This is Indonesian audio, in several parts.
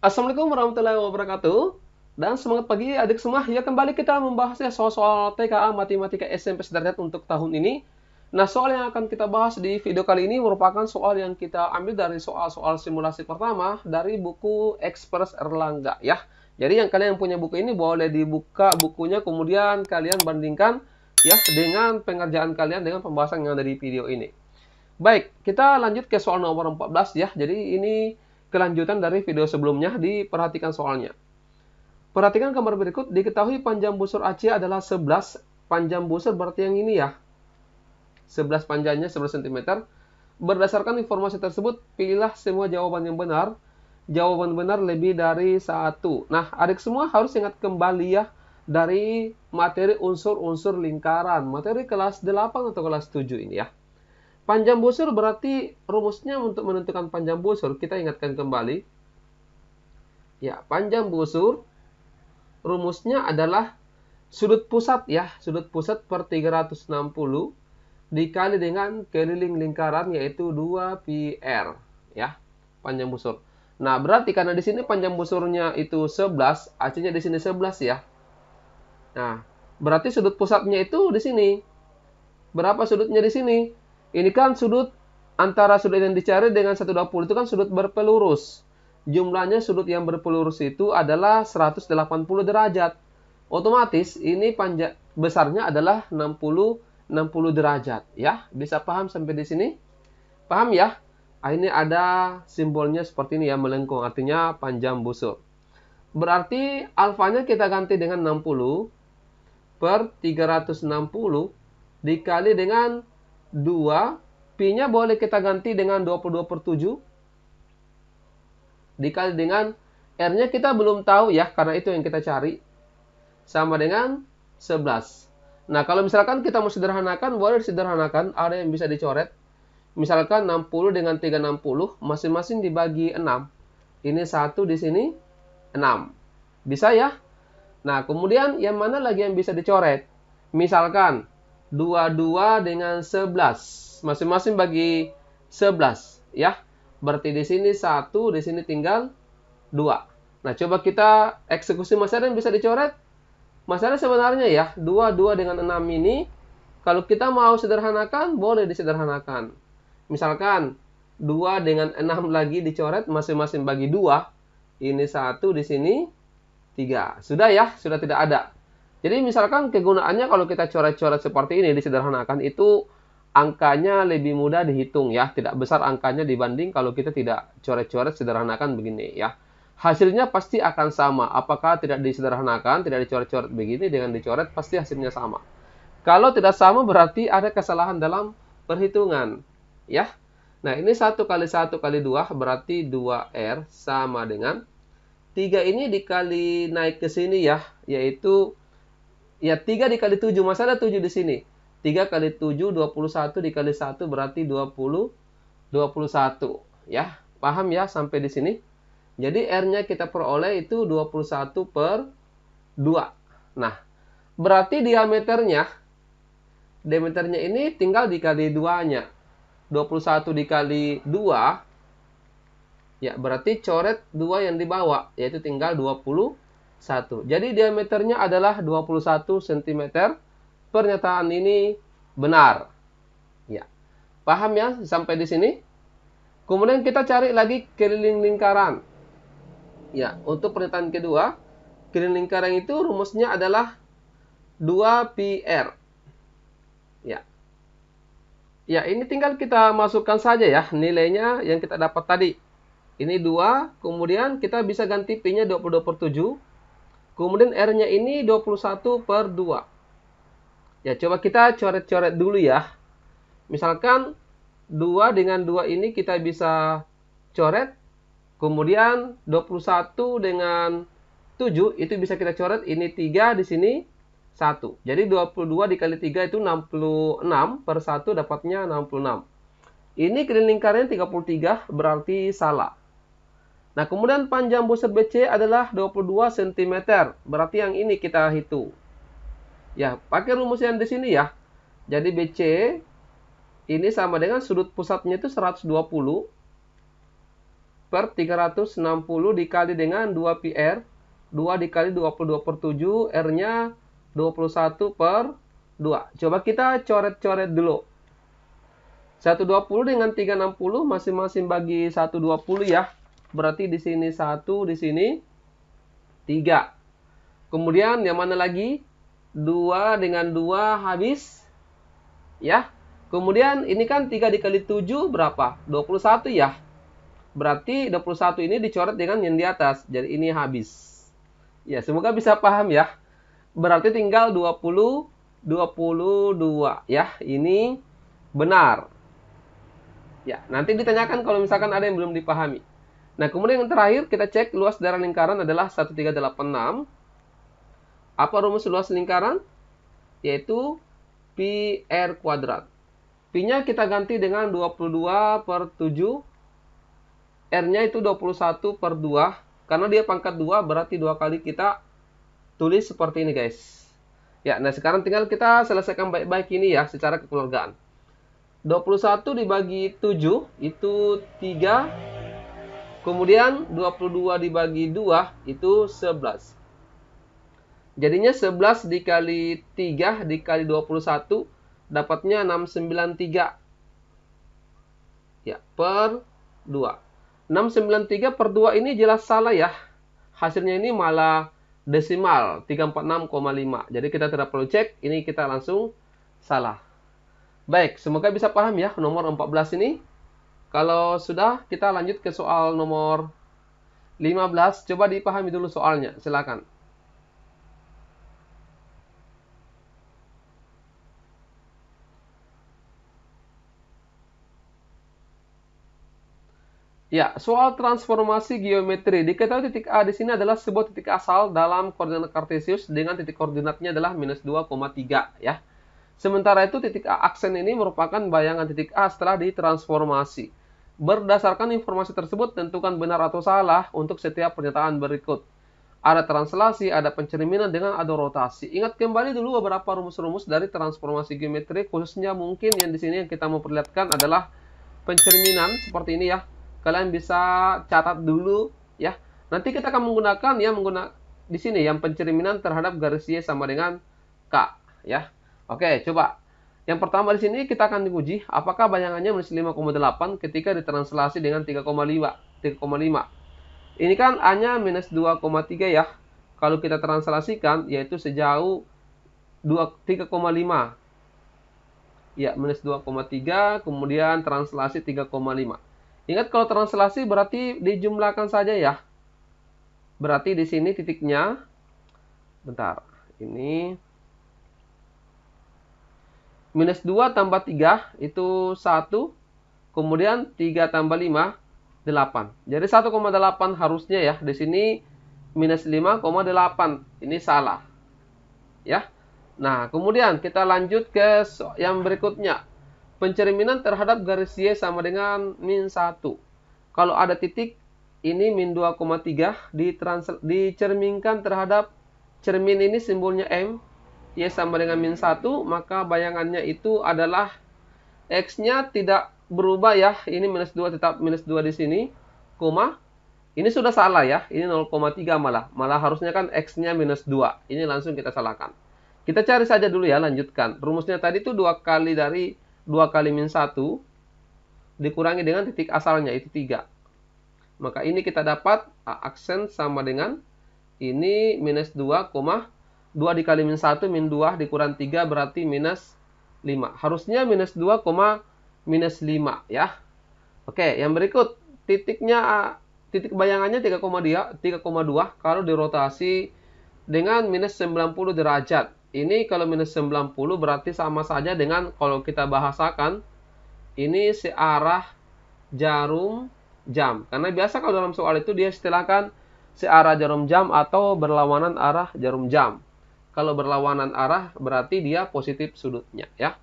Assalamualaikum warahmatullahi wabarakatuh. Dan semangat pagi adik semua. Ya kembali kita membahas ya soal-soal TKA Matematika SMP Sederajat untuk tahun ini. Nah soal yang akan kita bahas di video kali ini merupakan soal yang kita ambil dari soal-soal simulasi pertama dari buku Ekspres Erlangga ya. Jadi yang kalian punya buku ini boleh dibuka bukunya kemudian kalian bandingkan ya dengan pengerjaan kalian dengan pembahasan yang ada di video ini. Baik, kita lanjut ke soal nomor 14 ya. Jadi ini kelanjutan dari video sebelumnya, diperhatikan soalnya. Perhatikan gambar berikut, diketahui panjang busur AC adalah 11. Panjang busur berarti yang ini ya. 11 panjangnya 11 cm. Berdasarkan informasi tersebut, pilihlah semua jawaban yang benar. Jawaban benar lebih dari 1. Nah, adik semua harus ingat kembali ya dari materi unsur-unsur lingkaran. Materi kelas 8 atau kelas 7 ini ya. Panjang busur berarti rumusnya untuk menentukan panjang busur. Kita ingatkan kembali. Ya, panjang busur rumusnya adalah sudut pusat ya. Sudut pusat per 360 dikali dengan keliling lingkaran yaitu 2πr ya. Panjang busur. Nah, berarti karena di sini panjang busurnya itu 11, AC-nya di sini 11 ya. Nah, berarti sudut pusatnya itu di sini. Berapa sudutnya di sini? Ini kan sudut antara sudut yang dicari dengan 120 itu kan sudut berpelurus. Jumlahnya sudut yang berpelurus itu adalah 180 derajat. Otomatis ini panjang besarnya adalah 60 derajat ya. Bisa paham sampai di sini? Paham ya? Nah, ini ada simbolnya seperti ini ya, melengkung artinya panjang busur. Berarti alfanya kita ganti dengan 60 per 360 dikali dengan 2, Pi-nya boleh kita ganti dengan 22 per 7. Dikali dengan R-nya kita belum tahu ya, karena itu yang kita cari. Sama dengan 11. Nah, kalau misalkan kita mau sederhanakan, boleh disederhanakan. Ada yang bisa dicoret. Misalkan 60 dengan 360, masing-masing dibagi 6. Ini 1 di sini, 6. Bisa ya? Nah, kemudian yang mana lagi yang bisa dicoret? Misalkan 22 dengan 11. Masing-masing bagi 11 ya. Berarti di sini 1, di sini tinggal 2. Nah, coba kita eksekusi masalah yang bisa dicoret. Masalah sebenarnya ya, 22 dengan 6 ini kalau kita mau sederhanakan boleh disederhanakan. Misalkan 2 dengan 6 lagi dicoret, masing-masing bagi 2. Ini 1 di sini 3. Sudah ya, sudah tidak ada. Jadi misalkan kegunaannya kalau kita coret-coret seperti ini disederhanakan itu angkanya lebih mudah dihitung ya, tidak besar angkanya dibanding kalau kita tidak coret-coret sederhanakan begini ya. Hasilnya pasti akan sama, apakah tidak disederhanakan, tidak dicoret-coret begini dengan dicoret pasti hasilnya sama. Kalau tidak sama berarti ada kesalahan dalam perhitungan ya. Nah, ini 1 kali 1 kali 2 berarti 2R sama dengan 3 ini dikali naik ke sini ya, yaitu ya 3 dikali 7, masih ada 7 di sini. 3 kali 7, 21 dikali 1 berarti 21. Ya, paham ya sampai di sini? Jadi R-nya kita peroleh itu 21 per 2. Nah, berarti diameternya ini tinggal dikali 2-nya. 21 dikali 2, ya berarti coret 2 yang di bawah, yaitu tinggal 21. Jadi diameternya adalah 21 cm. Pernyataan ini benar. Ya. Paham ya sampai di sini? Kemudian kita cari lagi keliling lingkaran. Ya, untuk pernyataan kedua, keliling lingkaran itu rumusnya adalah 2πr. Ya. Ya, ini tinggal kita masukkan saja ya nilainya yang kita dapat tadi. Ini 2, kemudian kita bisa ganti Pi-nya 22 per 7. Kemudian R-nya ini 21 per 2. Ya, coba kita coret-coret dulu ya. Misalkan 2 dengan 2 ini kita bisa coret. Kemudian 21 dengan 7 itu bisa kita coret. Ini 3 di sini 1. Jadi 22 dikali 3 itu 66 per 1 dapatnya 66. Ini keliling lingkarannya 33 berarti salah. Nah, kemudian panjang busur BC adalah 22 cm. Berarti yang ini kita hitung. Ya, pakai rumus yang di sini ya. Jadi BC ini sama dengan sudut pusatnya itu 120 per 360 dikali dengan 2 pi R. 2 dikali 22 per 7, R-nya 21 per 2. Coba kita coret-coret dulu. 120 dengan 360 masing-masing bagi 120 ya. Berarti di sini 1, di sini 3. Kemudian yang mana lagi? 2 dengan 2 habis. Ya. Kemudian ini kan 3 dikali 7 berapa? 21 ya. Berarti 21 ini dicoret dengan yang di atas. Jadi ini habis. Ya, semoga bisa paham ya. Berarti tinggal 20, 22 ya. Ini benar. Ya, nanti ditanyakan kalau misalkan ada yang belum dipahami. Nah, kemudian yang terakhir kita cek luas daerah lingkaran adalah 1386. Apa rumus luas lingkaran? Yaitu pi R kuadrat. Pi-nya kita ganti dengan 22 per 7. R-nya itu 21 per 2. Karena dia pangkat 2, berarti 2 kali kita tulis seperti ini guys. Ya, nah sekarang tinggal kita selesaikan baik-baik ini ya, secara kekeluargaan. 21 dibagi 7 itu 3. Kemudian 22 dibagi 2 itu 11. Jadinya 11 dikali 3 dikali 21 dapatnya 693. Ya, per 2. 693 per 2 ini jelas salah ya. Hasilnya ini malah desimal 346,5. Jadi kita tidak perlu cek, ini kita langsung salah. Baik, semoga bisa paham ya nomor 14 ini. Kalau sudah, kita lanjut ke soal nomor 15. Coba dipahami dulu soalnya, silakan. Ya, soal transformasi geometri. Diketahui titik A di sini adalah sebuah titik asal dalam koordinat kartesius dengan titik koordinatnya adalah minus 2,3 ya. Sementara itu titik A aksen ini merupakan bayangan titik A setelah ditransformasi. Berdasarkan informasi tersebut, tentukan benar atau salah untuk setiap pernyataan berikut. Ada translasi, ada pencerminan dengan ada rotasi. Ingat kembali dulu beberapa rumus-rumus dari transformasi geometri, khususnya mungkin yang di sini yang kita mau perlihatkan adalah pencerminan seperti ini ya. Kalian bisa catat dulu ya. Nanti kita akan menggunakan di sini yang pencerminan terhadap garis Y sama dengan K ya. Oke, coba. Yang pertama di sini kita akan diuji apakah bayangannya minus 5,8 ketika ditranslasi dengan 3,5. Ini kan A-nya minus 2,3 ya. Kalau kita translasikan yaitu sejauh 3,5. Ya, minus 2,3 kemudian translasi 3,5. Ingat kalau translasi berarti dijumlahkan saja ya. Berarti di sini titiknya bentar. Ini minus 2 tambah 3 itu 1. Kemudian 3 tambah 5, 8. Jadi 1,8 harusnya ya. Di sini minus 5,8. Ini salah. Ya. Nah, kemudian kita lanjut ke yang berikutnya. Pencerminan terhadap garis Y sama dengan min 1. Kalau ada titik, ini min 2,3 dicerminkan terhadap cermin ini simbolnya M. Y sama dengan min 1, maka bayangannya itu adalah X-nya tidak berubah ya. Ini minus 2 tetap minus 2 di sini, koma. Ini sudah salah ya, ini 0,3 malah. Malah harusnya kan X-nya minus 2. Ini langsung kita salahkan. Kita cari saja dulu ya, lanjutkan. Rumusnya tadi itu 2 kali dari 2 kali min 1 dikurangi dengan titik asalnya, itu 3. Maka ini kita dapat A aksen sama dengan ini minus 2, 2 dikali min 1, min 2 dikurang 3 berarti minus 5. Harusnya minus 2, minus 5 ya. Oke, yang berikut titiknya titik bayangannya 3,2 kalau dirotasi dengan minus 90 derajat. Ini kalau minus 90 berarti sama saja dengan kalau kita bahasakan ini searah jarum jam. Karena biasa kalau dalam soal itu dia istilahkan searah jarum jam atau berlawanan arah jarum jam. Kalau berlawanan arah berarti dia positif sudutnya ya.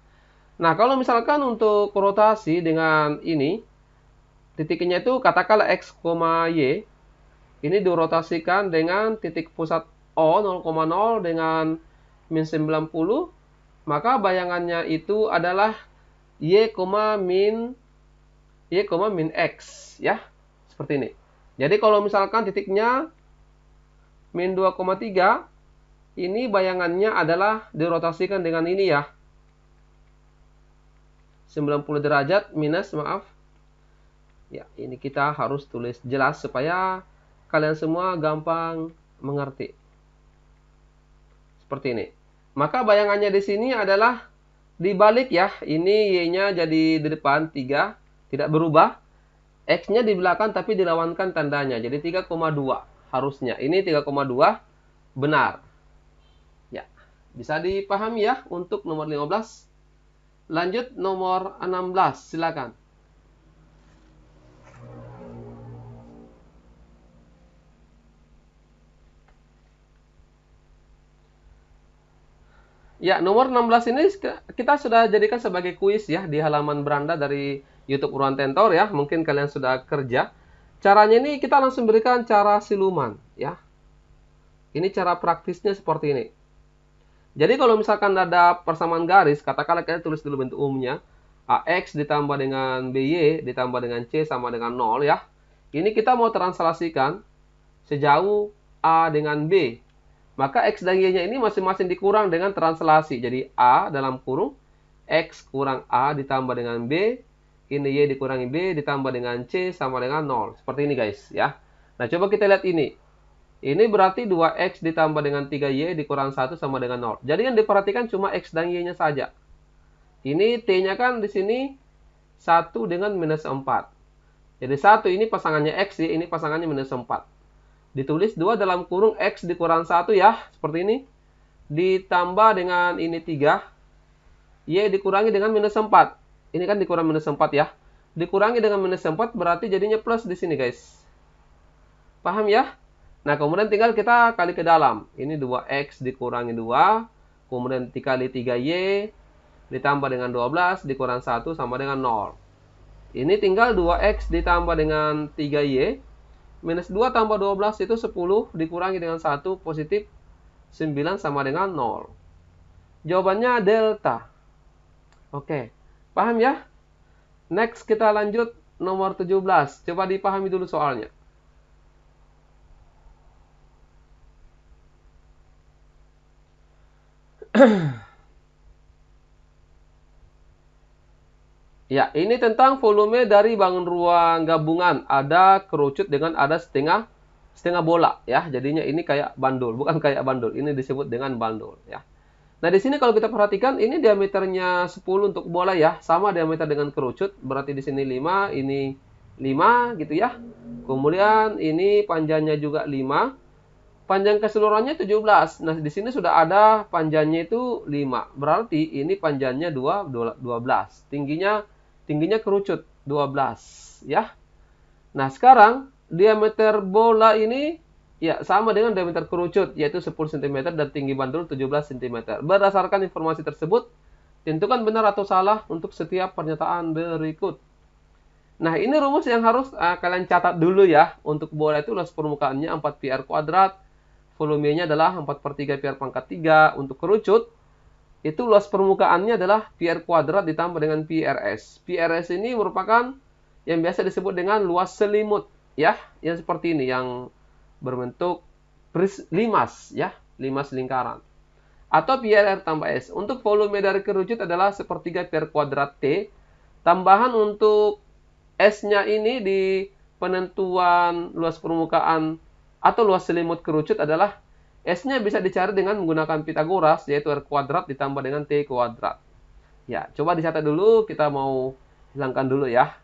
Nah, kalau misalkan untuk rotasi dengan ini titiknya itu katakanlah X, Y. Ini dirotasikan dengan titik pusat O 0,0 dengan min 90, maka bayangannya itu adalah Y, min X ya. Seperti ini. Jadi kalau misalkan titiknya min 2,3, ini bayangannya adalah dirotasikan dengan ini ya. 90 derajat minus, maaf. Ya, ini kita harus tulis jelas supaya kalian semua gampang mengerti. Seperti ini. Maka bayangannya di sini adalah dibalik ya. Ini Y-nya jadi di depan 3, tidak berubah. X-nya di belakang tapi dilawankan tandanya. Jadi 3,2 harusnya. Ini 3,2 benar. Ya, bisa dipahami ya untuk nomor 15. Lanjut nomor 16, silakan. Ya, nomor 16 ini kita sudah jadikan sebagai kuis ya di halaman beranda dari YouTube Uruan Tentor ya. Mungkin kalian sudah kerja. Caranya ini kita langsung berikan cara siluman ya. Ini cara praktisnya seperti ini. Jadi kalau misalkan ada persamaan garis, katakanlah kita tulis dulu bentuk umumnya. AX ditambah dengan BY ditambah dengan C sama dengan 0 ya. Ini kita mau translasikan sejauh A dengan B. Maka X dan Y-nya ini masing-masing dikurang dengan translasi. Jadi A dalam kurung X kurang A ditambah dengan B. Ini Y dikurangi B ditambah dengan C sama dengan 0. Seperti ini guys ya. Nah coba kita lihat ini. Ini berarti 2X ditambah dengan 3Y dikurang 1 sama dengan 0. Jadi yang diperhatikan cuma X dan Y-nya saja. Ini T-nya kan di sini 1 dengan minus 4. Jadi 1 ini pasangannya X, Y ini pasangannya minus 4. Ditulis 2 dalam kurung X dikurang 1 ya. Seperti ini. Ditambah dengan ini 3. Y dikurangi dengan minus 4. Ini kan dikurang minus 4 ya. Dikurangi dengan minus 4 berarti jadinya plus di sini guys. Paham ya? Nah, kemudian tinggal kita kali ke dalam. Ini 2X dikurangi 2. Kemudian dikali 3Y. Ditambah dengan 12. Dikurang 1 sama dengan 0. Ini tinggal 2X ditambah dengan 3Y. Minus 2 tambah 12 itu 10. Dikurangi dengan 1 positif 9 sama dengan 0. Jawabannya delta. Oke. Paham ya? Next kita lanjut nomor 17. Coba dipahami dulu soalnya. Ya, ini tentang volume dari bangun ruang gabungan. Ada kerucut dengan ada setengah bola ya. Jadinya ini kayak bandul, bukan kayak bandul. Ini disebut dengan bandul ya. Nah, di sini kalau kita perhatikan ini diameternya 10 untuk bola ya, sama diameter dengan kerucut. Berarti di sini 5, ini 5 gitu ya. Kemudian ini panjangnya juga 5. Panjang keseluruhannya 17. Nah, di sini sudah ada panjangnya itu 5. Berarti ini panjangnya 12. Tingginya kerucut 12 ya. Nah, sekarang diameter bola ini ya sama dengan diameter kerucut yaitu 10 cm dan tinggi bandul 17 cm. Berdasarkan informasi tersebut, tentukan benar atau salah untuk setiap pernyataan berikut. Nah, ini rumus yang harus kalian catat dulu ya. Untuk bola itu luas permukaannya 4 pi r kuadrat. Volumenya adalah 4/3 pi r pangkat 3. Untuk kerucut, itu luas permukaannya adalah pi r kuadrat ditambah dengan pi rs. Pi rs ini merupakan yang biasa disebut dengan luas selimut ya, yang seperti ini yang berbentuk limas ya, limas lingkaran. Atau pi r tambah s. Untuk volume dari kerucut adalah 1/3 pi r kuadrat T. Tambahan untuk S-nya ini di penentuan luas permukaan atau luas selimut kerucut adalah S-nya bisa dicari dengan menggunakan Pitagoras, yaitu R kuadrat ditambah dengan T kuadrat. Ya, coba dicatat dulu, kita mau hilangkan dulu ya.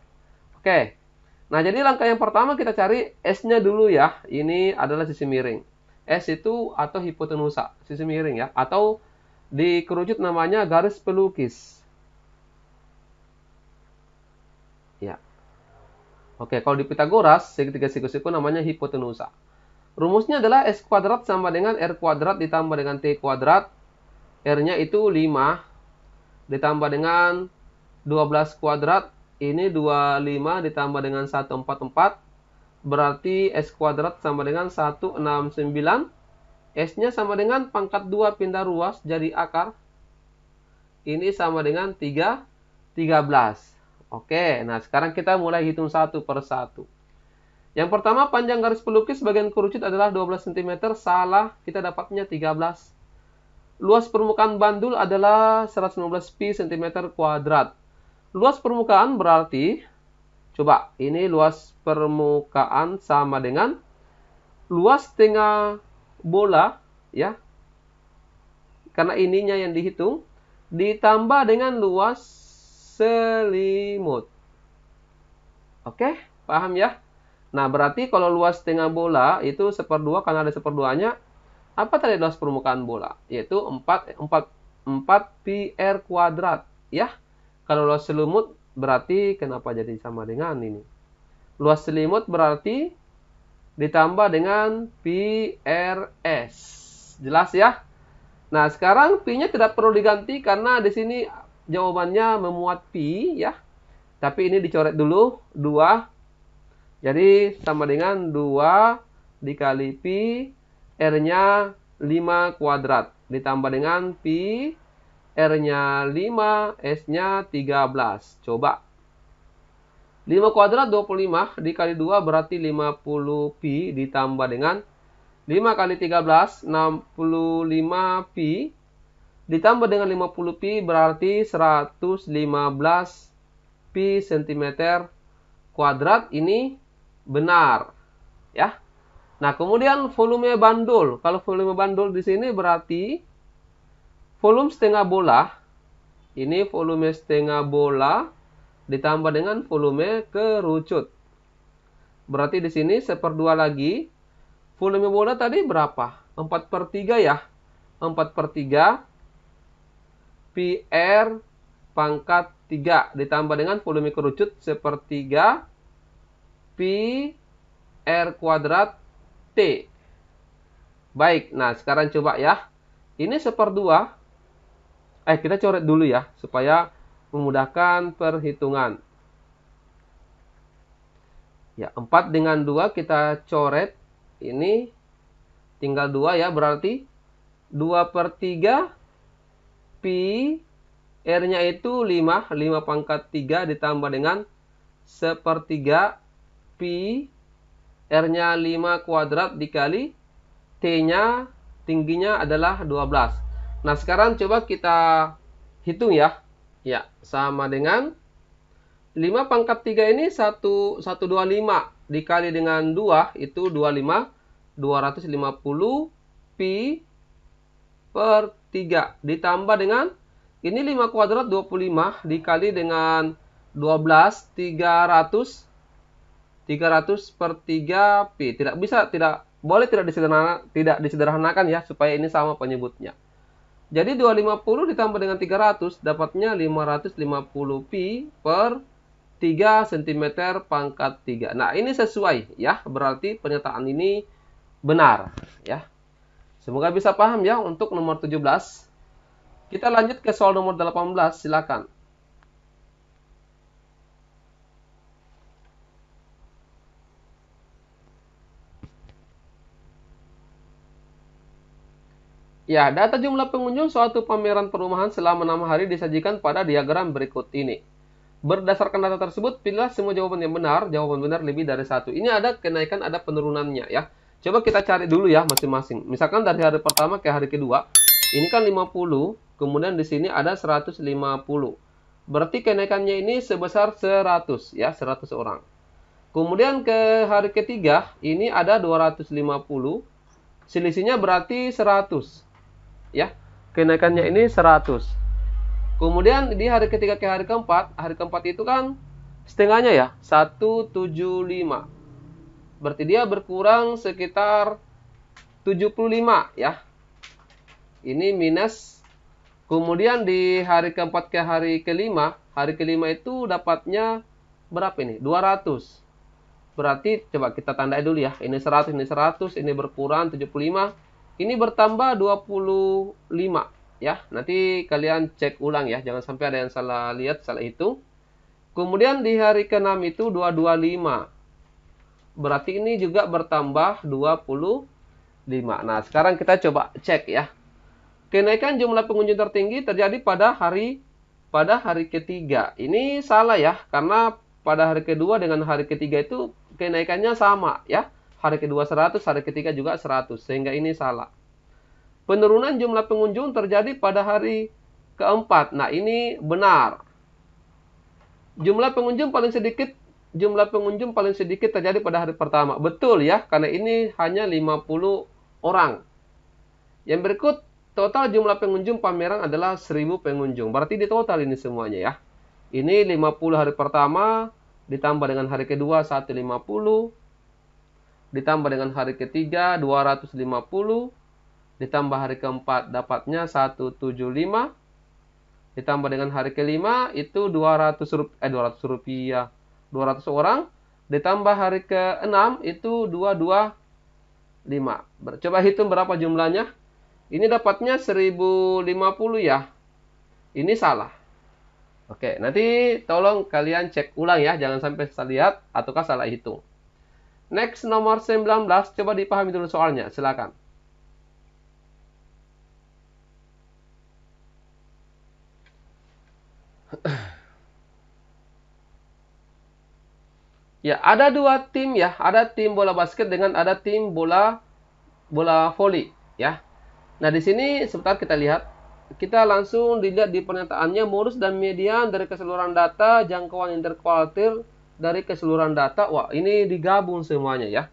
Oke, nah jadi langkah yang pertama kita cari S-nya dulu ya. Ini adalah sisi miring. S itu atau hipotenusa, sisi miring ya. Atau di kerucut namanya garis pelukis. Ya. Oke, kalau di Pitagoras, segitiga siku-siku namanya hipotenusa. Rumusnya adalah S kuadrat sama dengan R kuadrat ditambah dengan T kuadrat. R-nya itu 5 ditambah dengan 12 kuadrat. Ini 25 ditambah dengan 144. Berarti S kuadrat sama dengan 169. S-nya sama dengan pangkat 2 pindah ruas jadi akar. Ini sama dengan 13. Oke, nah sekarang kita mulai hitung satu per satu. Yang pertama, panjang garis pelukis bagian kerucut adalah 12 cm. Salah, kita dapatnya 13. Luas permukaan bandul adalah 115 pi cm kuadrat. Luas permukaan berarti, coba, ini luas permukaan sama dengan luas tengah bola, ya. Karena ininya yang dihitung, ditambah dengan luas selimut. Oke, paham ya? Nah, berarti kalau luas tengah bola itu 1/2, karena ada 1/2-nya. Apa tadi luas permukaan bola? Yaitu 4 pi r kuadrat. Ya, kalau luas selimut berarti kenapa jadi sama dengan ini? Luas selimut berarti ditambah dengan pi r s. Jelas ya? Nah, sekarang pi-nya tidak perlu diganti karena di sini jawabannya memuat pi, ya. Tapi ini dicoret dulu, 2. Jadi sama dengan 2 dikali pi, R-nya 5 kuadrat. Ditambah dengan pi, R-nya 5, S-nya 13. Coba. 5 kuadrat 25, dikali 2 berarti 50 pi, ditambah dengan 5 kali 13, 65 pi, ditambah dengan 50 pi berarti 115 pi cm kuadrat. Ini benar, ya. Nah, kemudian volume bandul. Kalau volume bandul di sini berarti volume setengah bola. Ini volume setengah bola ditambah dengan volume kerucut. Berarti di sini 1/2 lagi. Volume bola tadi berapa? 4/3 ya. 4/3 pi r pangkat 3 ditambah dengan volume kerucut 1/3 pi r kuadrat t. Baik, nah sekarang coba ya. Ini 1/2. Kita coret dulu ya, supaya memudahkan perhitungan. Ya, 4 dengan 2 kita coret. Ini tinggal 2 ya, berarti 2/3 pi R-nya itu 5 pangkat 3 ditambah dengan 1/3 pi R-nya 5 kuadrat dikali T-nya tingginya adalah 12. Nah, sekarang coba kita hitung ya. Ya, sama dengan 5 pangkat 3 ini 125 dikali dengan 2 itu 25, 250 pi per 3 ditambah dengan ini 5 kuadrat 25 dikali dengan 12, 300 per 3 pi. Tidak disederhanakan ya, supaya ini sama penyebutnya. Jadi 250 ditambah dengan 300 dapatnya 550 pi per 3 cm pangkat 3. Nah, ini sesuai ya, berarti pernyataan ini benar ya. Semoga bisa paham ya untuk nomor 17. Kita lanjut ke soal nomor 18, silakan. Ya, data jumlah pengunjung suatu pameran perumahan selama 6 hari disajikan pada diagram berikut ini. Berdasarkan data tersebut, pilihlah semua jawaban yang benar. Jawaban benar lebih dari 1. Ini ada kenaikan, ada penurunannya ya. Coba kita cari dulu ya masing-masing. Misalkan dari hari pertama ke hari kedua, ini kan 50, kemudian di sini ada 150. Berarti kenaikannya ini sebesar 100 ya, 100 orang. Kemudian ke hari ketiga, ini ada 250. Selisihnya berarti 100. Ya, kenaikannya ini 100. Kemudian di hari ketiga ke hari keempat itu kan setengahnya ya, 175. Berarti dia berkurang sekitar 75 ya. Ini minus. Kemudian di hari keempat ke hari kelima itu dapatnya berapa ini? 200. Berarti coba kita tandai dulu ya. Ini 100, ini berkurang 75. Ini bertambah 25 ya. Nanti kalian cek ulang ya, jangan sampai ada yang salah lihat, salah hitung. Kemudian di hari ke-6 itu 225. Berarti ini juga bertambah 25. Nah, sekarang kita coba cek ya. Kenaikan jumlah pengunjung tertinggi terjadi pada hari ketiga. Ini salah ya, karena pada hari kedua dengan hari ketiga itu kenaikannya sama ya. Hari kedua 100, hari ketiga juga 100, sehingga ini salah. Penurunan jumlah pengunjung terjadi pada hari keempat. Nah, ini benar. Jumlah pengunjung paling sedikit terjadi pada hari pertama. Betul ya, karena ini hanya 50 orang. Yang berikut, total jumlah pengunjung pameran adalah 1000 pengunjung. Berarti di total ini semuanya ya. Ini 50 hari pertama, ditambah dengan hari kedua 150, ditambah dengan hari ketiga 250, ditambah hari keempat dapatnya 175, ditambah dengan hari kelima itu 200 rupiah, 200 orang, ditambah hari ke-6 itu 225. Coba hitung berapa jumlahnya. Ini dapatnya 1050 ya. Ini salah. Oke, nanti tolong kalian cek ulang ya, jangan sampai salah lihat ataukah salah hitung. Next, nomor 19, coba dipahami dulu soalnya, silakan. Ya, ada dua tim ya, ada tim bola basket dengan ada tim bola voli ya. Nah, di sini sebentar kita lihat. Kita langsung dilihat di pernyataannya, modus dan median dari keseluruhan data, jangkauan interkuartil dari keseluruhan data. Wah, ini digabung semuanya ya.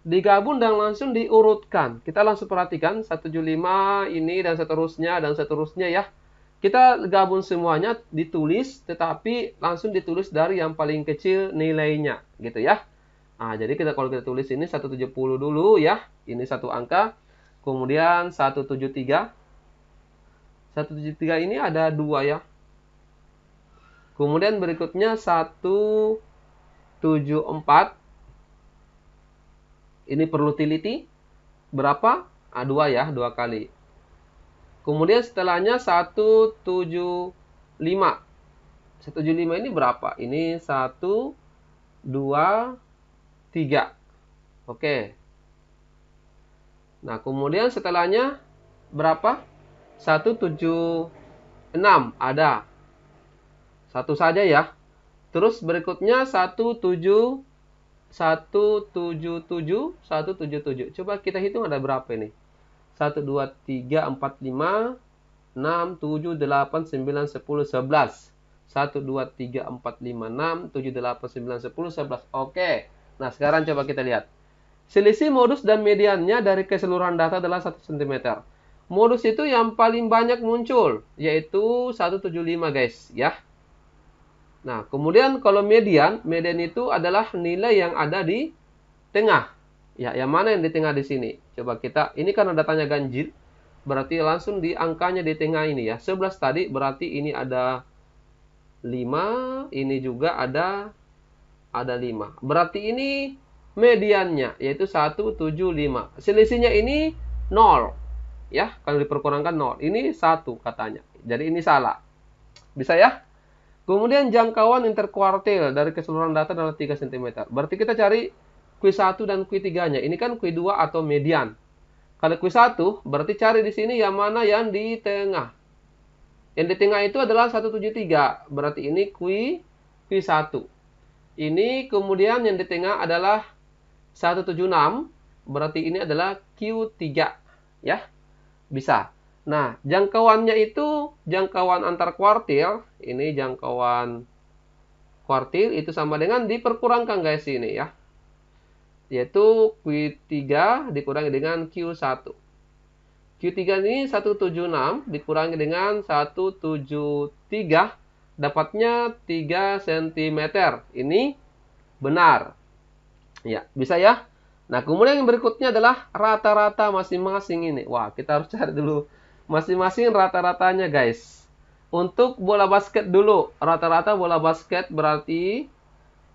Digabung dan langsung diurutkan. Kita langsung perhatikan 175 ini dan seterusnya ya. Kita gabung semuanya, ditulis, tetapi langsung ditulis dari yang paling kecil nilainya, gitu ya. Nah, jadi kalau kita tulis ini 170 dulu ya, ini satu angka, kemudian 173. 173 ini ada 2 ya. Kemudian berikutnya 174. Ini perlu teliti. Berapa? 2 ya, 2 kali. Kemudian setelahnya 175. 175 ini berapa? Ini 1, 2, 3. Oke. Nah, kemudian setelahnya berapa? 176. Ada. Satu saja ya. Terus berikutnya 177. 177. Coba kita hitung ada berapa ini? 1, 2, 3, 4, 5, 6, 7, 8, 9, 10, 11. 1, 2, 3, 4, 5, 6, 7, 8, 9, 10, 11. Oke. Nah, sekarang coba kita lihat. Selisih modus dan mediannya dari keseluruhan data adalah 1 cm. Modus itu yang paling banyak muncul, yaitu 175 guys. Ya. Nah, kemudian kalau median itu adalah nilai yang ada di tengah. Ya, yang mana yang di tengah di sini? Coba kita, ini karena datanya ganjil, berarti langsung di angkanya di tengah ini ya. 11 tadi berarti ini ada 5, ini juga ada 5. Berarti ini mediannya, yaitu 175. Selisihnya ini 0. Ya, kalau diperkurangkan 0. Ini 1 katanya. Jadi ini salah. Bisa ya? Kemudian jangkauan interkuartil dari keseluruhan data adalah 3 cm. Berarti kita cari Q1 dan Q3-nya. Ini kan Q2 atau median. Kalau Q1, berarti cari di sini yang mana yang di tengah. Yang di tengah itu adalah 173. Berarti ini Q1. Ini kemudian yang di tengah adalah 176. Berarti ini adalah Q3. Ya, bisa. Nah, jangkauannya itu jangkauan antar kuartil. Ini jangkauan kuartil itu sama dengan diperkurangkan guys ini ya. Yaitu Q3 dikurangi dengan Q1. Q3 ini 176 dikurangi dengan 173, dapatnya 3 cm. Ini benar. Ya, bisa ya. Nah, kemudian yang berikutnya adalah rata-rata masing-masing ini. Wah, kita harus cari dulu masing-masing rata-ratanya guys. Untuk bola basket dulu. Rata-rata bola basket berarti,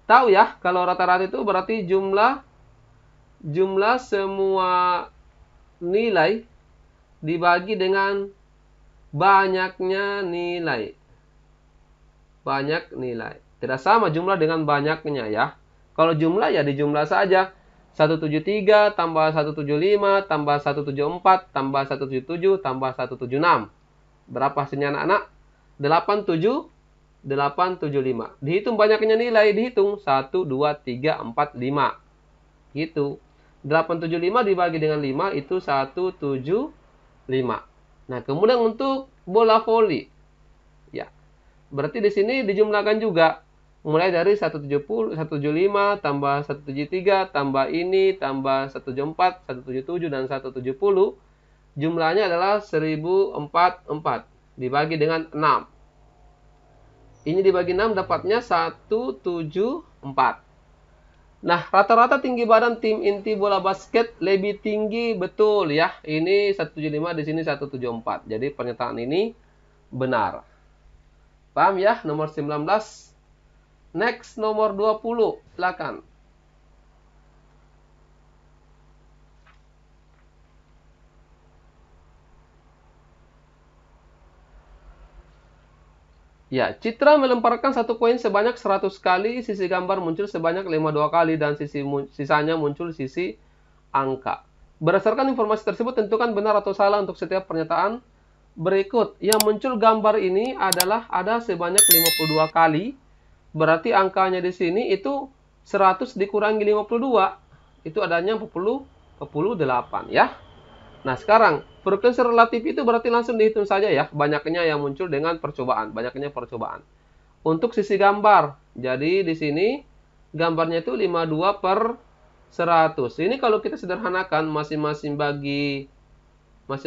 tahu ya, kalau rata-rata itu berarti jumlah semua nilai dibagi dengan banyaknya nilai. Banyak nilai. Tidak sama jumlah dengan banyaknya ya. Kalau jumlah ya dijumlah saja. 173 tambah 175 tambah 174 tambah 177 tambah 176. Berapa hasilnya anak-anak? 87 875. Dihitung banyaknya nilai, dihitung 1, 2, 3, 4, 5. Gitu. 875 dibagi dengan 5 itu 175. Nah, kemudian untuk bola voli. Ya. Berarti di sini dijumlahkan juga. Mulai dari 170, 175 tambah 173 tambah ini tambah 174, 177 dan 170. Jumlahnya adalah 1044 dibagi dengan 6. Ini dibagi 6 dapatnya 174. Nah, rata-rata tinggi badan tim inti bola basket lebih tinggi, betul ya. Ini 175, di sini 174. Jadi pernyataan ini benar. Paham ya? Nomor 19. Next, nomor 20. Silakan. Ya, Citra melemparkan satu koin sebanyak 100 kali, sisi gambar muncul sebanyak 52 kali, dan sisanya muncul sisi angka. Berdasarkan informasi tersebut, tentukan benar atau salah untuk setiap pernyataan berikut. Yang muncul gambar ini adalah ada sebanyak 52 kali, berarti angkanya di sini itu 100 dikurangi 52, itu adanya 48 ya. Nah, sekarang frekuensi relatif itu berarti langsung dihitung saja ya, banyaknya yang muncul dengan percobaan, banyaknya percobaan. Untuk sisi gambar, jadi di sini gambarnya itu 52 per 100. Ini kalau kita sederhanakan masing-masing bagi 4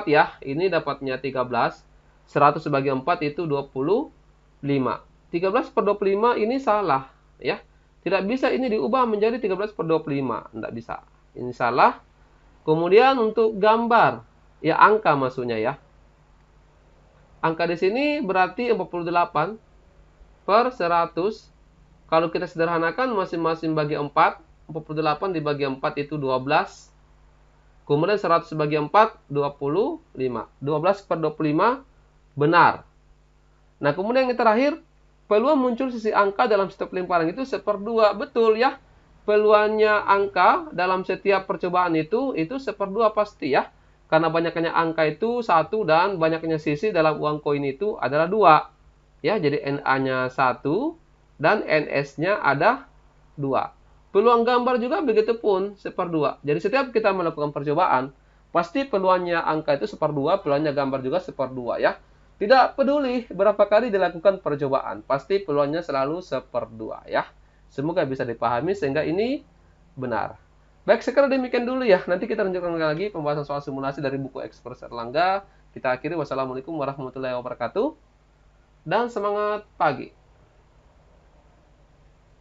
ya, ini dapatnya 13. 100 bagi 4 itu 25. 13 per 25 ini salah ya. Tidak bisa ini diubah menjadi 13 per 25, tidak bisa. Ini salah. Kemudian untuk gambar, ya angka maksudnya ya. Angka di sini berarti 48 per 100. Kalau kita sederhanakan masing-masing bagi 4, 48 dibagi 4 itu 12. Kemudian 100 bagi 4, 25. 12 per 25 benar. Nah, kemudian yang terakhir, peluang muncul sisi angka dalam setiap lemparan itu 1/2. Betul ya. Peluangnya angka dalam setiap percobaan itu 1/2 pasti ya. Karena banyaknya angka itu 1 dan banyaknya sisi dalam uang koin itu adalah 2. Ya, jadi NA-nya 1 dan NS-nya ada 2. Peluang gambar juga begitu pun 1/2. Jadi setiap kita melakukan percobaan, pasti peluangnya angka itu 1/2, peluangnya gambar juga 1/2 ya. Tidak peduli berapa kali dilakukan percobaan, pasti peluangnya selalu 1/2 ya. Semoga bisa dipahami sehingga ini benar. Baik, sekarang demikian dulu ya. Nanti kita lanjutkan lagi pembahasan soal simulasi dari buku Ekspres Erlangga. Kita akhiri. Wassalamualaikum warahmatullahi wabarakatuh. Dan semangat pagi.